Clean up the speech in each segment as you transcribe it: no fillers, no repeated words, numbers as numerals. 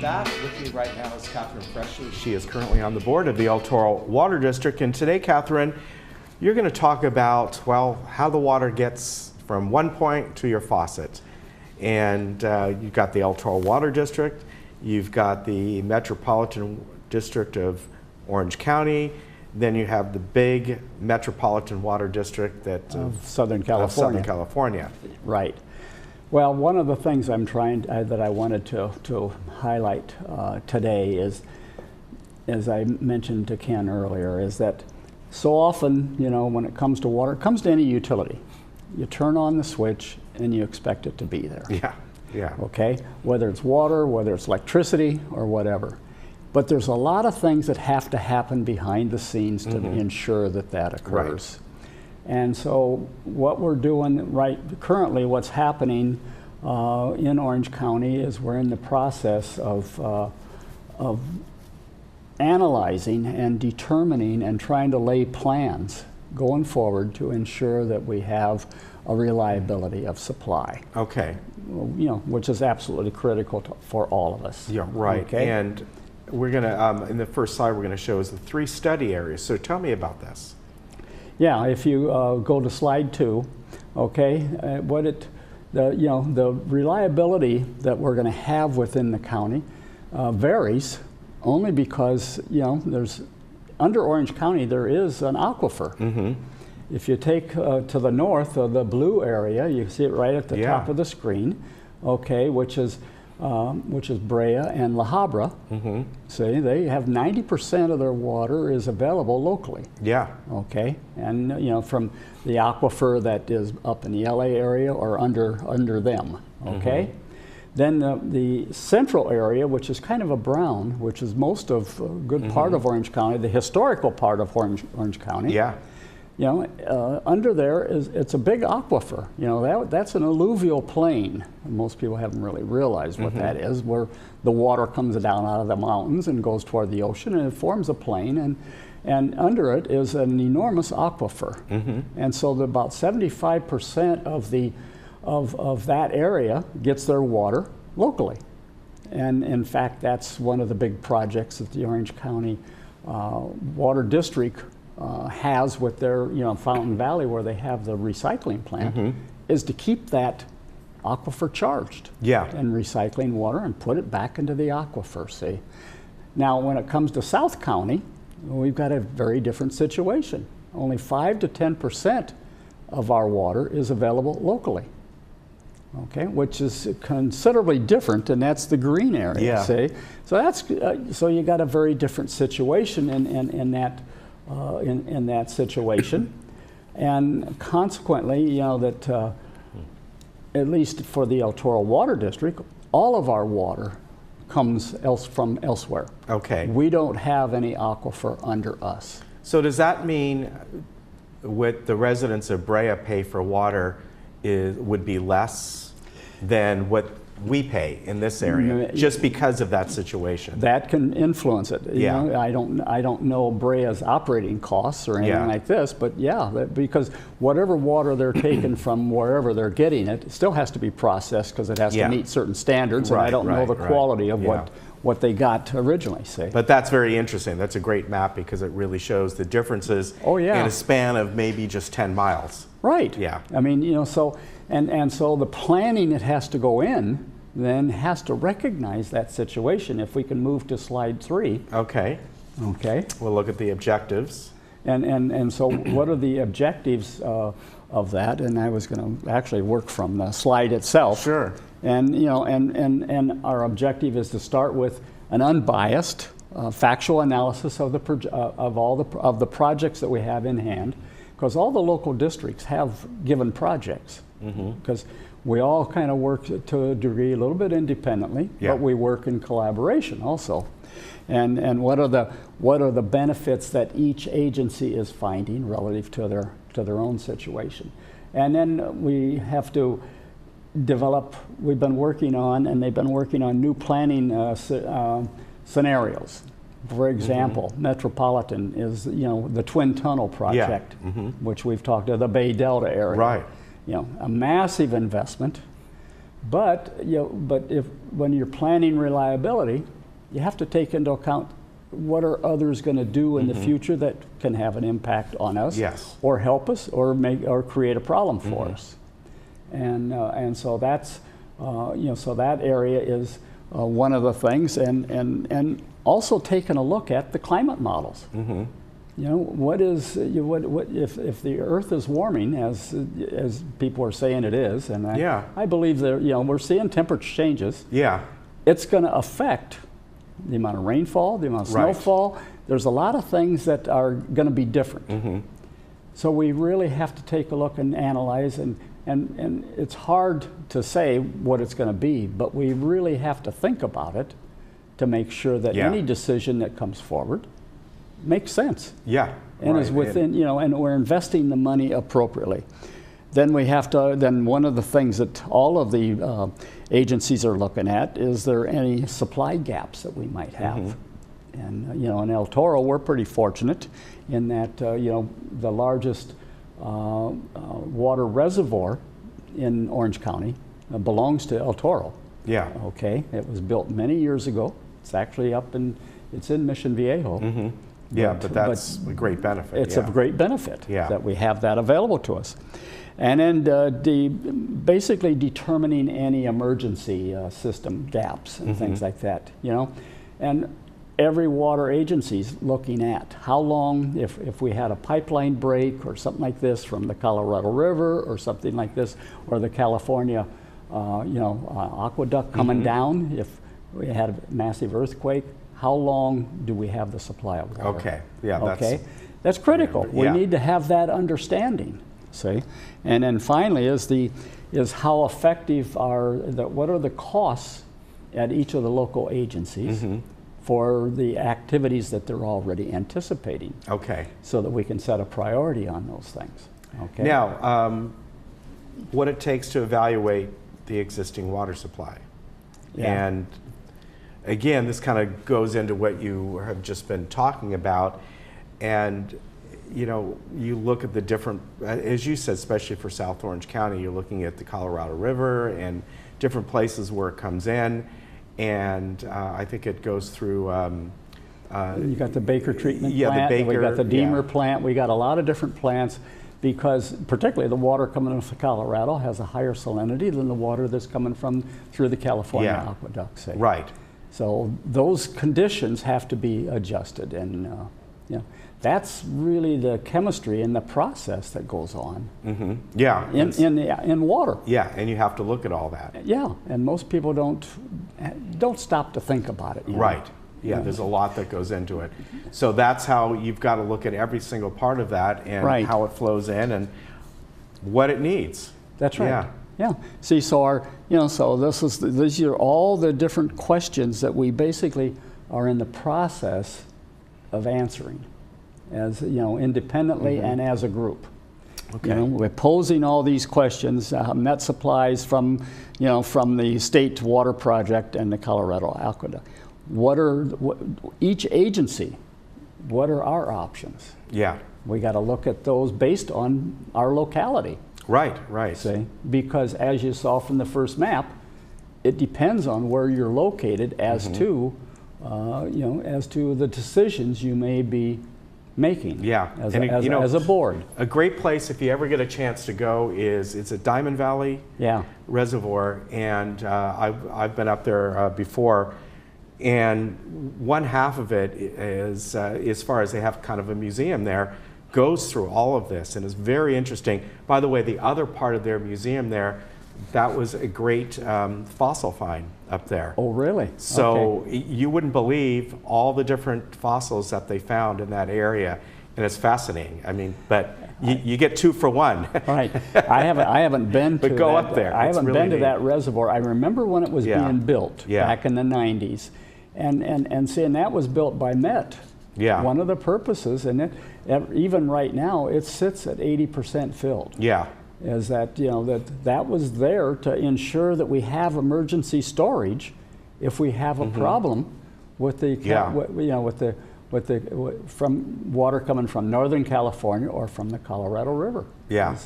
welcome back. With me right now is Catherine Freshley. She is currently on the board of the El Toro Water District. And today, Catherine, you're going to talk about, well, how the water gets from one point to your faucet. And you've got the El Toro Water District, you've got the Metropolitan District of Orange County, then you have the big Metropolitan Water District of Southern California. Right. Well, one of the things I'm trying that I wanted to highlight today is, as I mentioned to Ken earlier, is that so often, you know, when it comes to water, it comes to any utility. You turn on the switch and you expect it to be there. Yeah. Okay? Whether it's water, whether it's electricity, or whatever. But there's a lot of things that have to happen behind the scenes to ensure that that occurs. Right. And so what we're doing currently, what's happening in Orange County is we're in the process of analyzing and determining and trying to lay plans going forward to ensure that we have a reliability of supply. Okay. You know, which is absolutely critical for all of us. Yeah, right. Okay? And we're going to, in the first slide, we're going to show is the 3 study areas. So tell me about this. Yeah, if you go to slide 2, okay, the reliability that we're going to have within the county varies only because, you know, there's under Orange County there is an aquifer. If you take to the north of the blue area, you see it right at the top of the screen, okay, which is Brea and La Habra. See, they have 90% of their water is available locally. Yeah. Okay, and you know, from the aquifer that is up in the LA area or under them. Okay. Then the central area, which is kind of a brown, which is most of a good part of Orange County, the historical part of Orange County. Yeah. You know, under there it's a big aquifer. You know, that's an alluvial plain. Most people haven't really realized what that is, where the water comes down out of the mountains and goes toward the ocean, and it forms a plain, and under it is an enormous aquifer. And so about 75% of that area gets their water locally. And in fact, that's one of the big projects that the Orange County Water District has with their, you know, Fountain Valley, where they have the recycling plant, is to keep that aquifer charged and recycling water and put it back into the aquifer, see. Now, when it comes to South County, we've got a very different situation. Only 5 to 10% of our water is available locally. Okay, which is considerably different, and that's the green area, see. So that's so you got a very different situation in that situation, and consequently, you know, that at least for the El Toro Water District, all of our water comes from elsewhere. Okay. We don't have any aquifer under us. So does that mean what the residents of Brea pay for water would be less than what we pay in this area, just because of that situation? That can influence it. You know, I don't know Brea's operating costs or anything like this, but because whatever water they're taking from wherever they're getting it still has to be processed because it has to meet certain standards, and I don't know the quality of what they got originally, say. But that's very interesting. That's a great map because it really shows the differences in a span of maybe just 10 miles. Right. Yeah. I mean, you know, so and so the planning that has to go in then has to recognize that situation. If we can move to slide 3. Okay. Okay. We'll look at the objectives. And so what are the objectives of that? And I was going to actually work from the slide itself. Sure. And you know, and our objective is to start with an unbiased, factual analysis of the projects that we have in hand, because all the local districts have given projects. Because we all kind of work to a degree a little bit independently, but we work in collaboration also. And what are the benefits that each agency is finding relative to their own situation? And then we have to develop. We've been working on, and they've been working on new planning scenarios. For example, Metropolitan is, you know, the Twin Tunnel project, which we've talked about, the Bay Delta area. Right. You know, a massive investment, But when you're planning reliability, you have to take into account what are others going to do in the future that can have an impact on us, Yes. or help us, or create a problem for us. And so that's so that area is one of the things, and also taking a look at the climate models. What is what if the Earth is warming as people are saying it is, and I believe that we're seeing temperature changes. Yeah. It's going to affect the amount of rainfall, the amount of snowfall. There's a lot of things that are going to be different. So we really have to take a look and analyze, and it's hard to say what it's going to be, but we really have to think about it to make sure that any decision that comes forward makes sense. Yeah. And is within, and we're investing the money appropriately. Then we have to, then one of the things that all of the agencies are looking at is there any supply gaps that we might have. And, in El Toro, we're pretty fortunate in that, the largest water reservoir in Orange County belongs to El Toro. Yeah. Okay. It was built many years ago. It's actually it's in Mission Viejo. Yeah, but that's a great benefit. It's a great benefit that we have that available to us. And then basically determining any emergency system gaps and things like that, And every water agency's looking at how long, if we had a pipeline break or something like this from the Colorado River or something like this, or the California, aqueduct coming down, if we had a massive earthquake, how long do we have the supply of water? Okay, yeah, that's critical. We need to have that understanding, see? And then finally is how effective what are the costs at each of the local agencies for the activities that they're already anticipating. Okay. So that we can set a priority on those things. Okay. Now, what it takes to evaluate the existing water supply. And again, this kind of goes into what you have just been talking about, and you look at the different, as you said, especially for South Orange County, you're looking at the Colorado River and different places where it comes in, and I think it goes through. You got the Baker treatment plant, the Baker, we got the Deemer plant, we got a lot of different plants, because particularly the water coming in from Colorado has a higher salinity than the water that's coming through the California aqueduct, say. Right. So those conditions have to be adjusted, and that's really the chemistry and the process that goes on. Yeah. In water. Yeah, and you have to look at all that. Yeah, and most people don't stop to think about it. Right. Yeah, there's a lot that goes into it. So that's how you've got to look at every single part of that and how it flows in and what it needs. That's right. Yeah. See, so these are all the different questions that we basically are in the process of answering, as independently and as a group. Okay. We're posing all these questions. Met supplies from the state water project and the Colorado aqueduct. Each agency? What are our options? Yeah. We got to look at those based on our locality. Right. See? Because as you saw from the first map, it depends on where you're located as to, as to the decisions you may be making. Yeah. As a board. A great place, if you ever get a chance to go, it's at Diamond Valley Reservoir, and I've been up there before. And one half of it is, as far as they have kind of a museum there, goes through all of this, and it's very interesting. By the way, the other part of their museum there, that was a great fossil find up there. Oh, really? So you wouldn't believe all the different fossils that they found in that area, and it's fascinating. I mean, but you get 2 for 1. Right. I haven't been to but go up there. I haven't been to that reservoir. I remember when it was being built back in the 90s. And seeing that was built by Met. Yeah. One of the purposes, and even right now, it sits at 80% filled. Yeah. Is that that was there to ensure that we have emergency storage if we have a problem with the from water coming from Northern California or from the Colorado River. Yeah.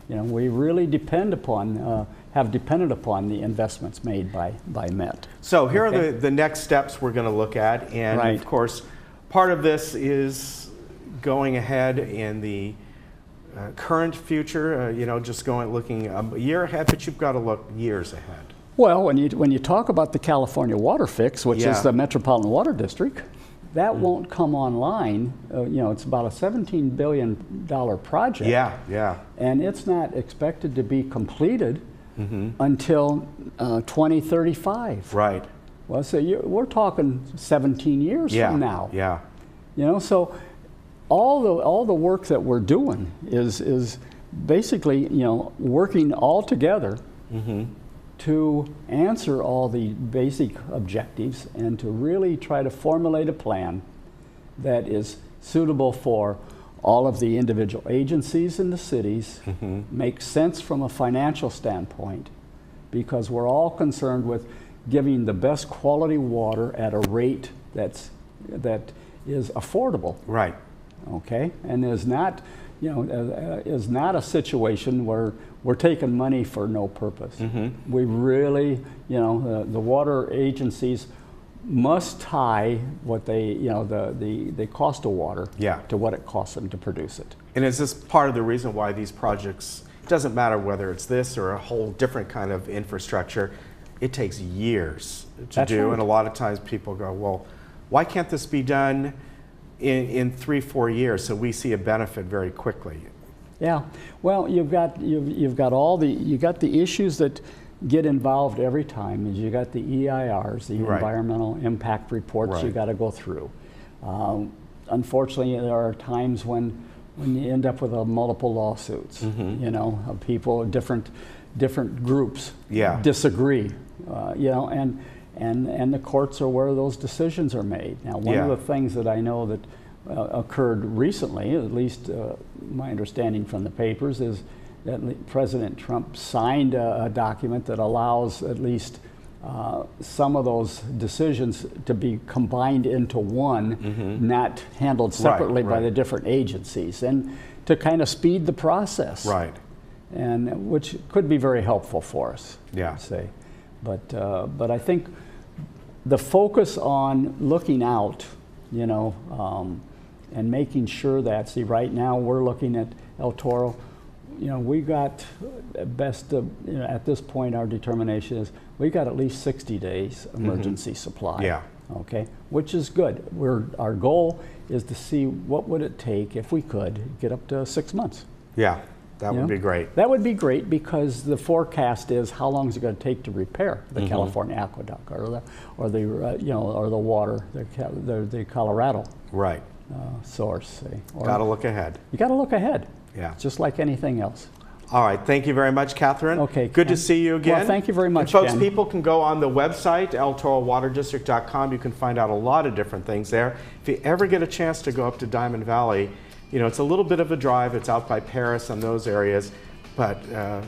You know, we really depend upon, have depended upon the investments made by Met. So here are the next steps we're going to look at, and Right. of course, part of this is going ahead in the current future. You know, just looking a year ahead, but you've got to look years ahead. Well, when you talk about the California Water Fix, which is the Metropolitan Water District, that won't come online. You know, it's about a $17 billion project. Yeah, yeah. And it's not expected to be completed until 2035. Right. Well, so we're talking 17 years from now. Yeah. You know, so all the work that we're doing is basically, you know, working all together to answer all the basic objectives and to really try to formulate a plan that is suitable for all of the individual agencies in the cities, makes sense from a financial standpoint, because we're all concerned with giving the best quality water at a rate that is affordable. Right. Okay, and is not, you know, is not a situation where we're taking money for no purpose. We really, you know, the water agencies must tie what they, you know, the cost of water to what it costs them to produce it. And is this part of the reason why these projects, it doesn't matter whether it's this or a whole different kind of infrastructure, it takes years to do. Right. And a lot of times people go, well, why can't this be done in 3-4 years so we see a benefit very quickly? Yeah, well, you've got the issues that get involved every time. Is you got the EIRs, the environmental impact reports you got to go through. Unfortunately, there are times when you end up with multiple lawsuits. You know, of people, different groups disagree. You know, and the courts are where those decisions are made. Now, one of the things that I know that occurred recently, at least my understanding from the papers, is that President Trump signed a document that allows at least some of those decisions to be combined into one, not handled separately by the different agencies, and to kind of speed the process. Right. And which could be very helpful for us. Yeah. I'd say, but I think the focus on looking out, you know, and making sure that, see, right now we're looking at El Toro. You know, we got best, you know, at this point our determination is we got at least 60 days emergency supply. Yeah. Okay, which is good. Our goal is to see what would it take if we could get up to 6 months. Yeah, that would be great. That would be great, because the forecast is how long is it going to take to repair the California aqueduct or the you know, or the water, the Colorado source. Got to look ahead. You got to look ahead. Yeah. Just like anything else. All right. Thank you very much, Catherine. Okay. Good to see you again. Well, thank you very much, Folks, Ken. People can go on the website, eltorowaterddistrict.com. You can find out a lot of different things there. If you ever get a chance to go up to Diamond Valley, you know, it's a little bit of a drive. It's out by Paris and those areas, but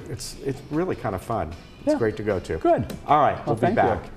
it's really kind of fun. It's great to go to. Good. All right. We'll be back.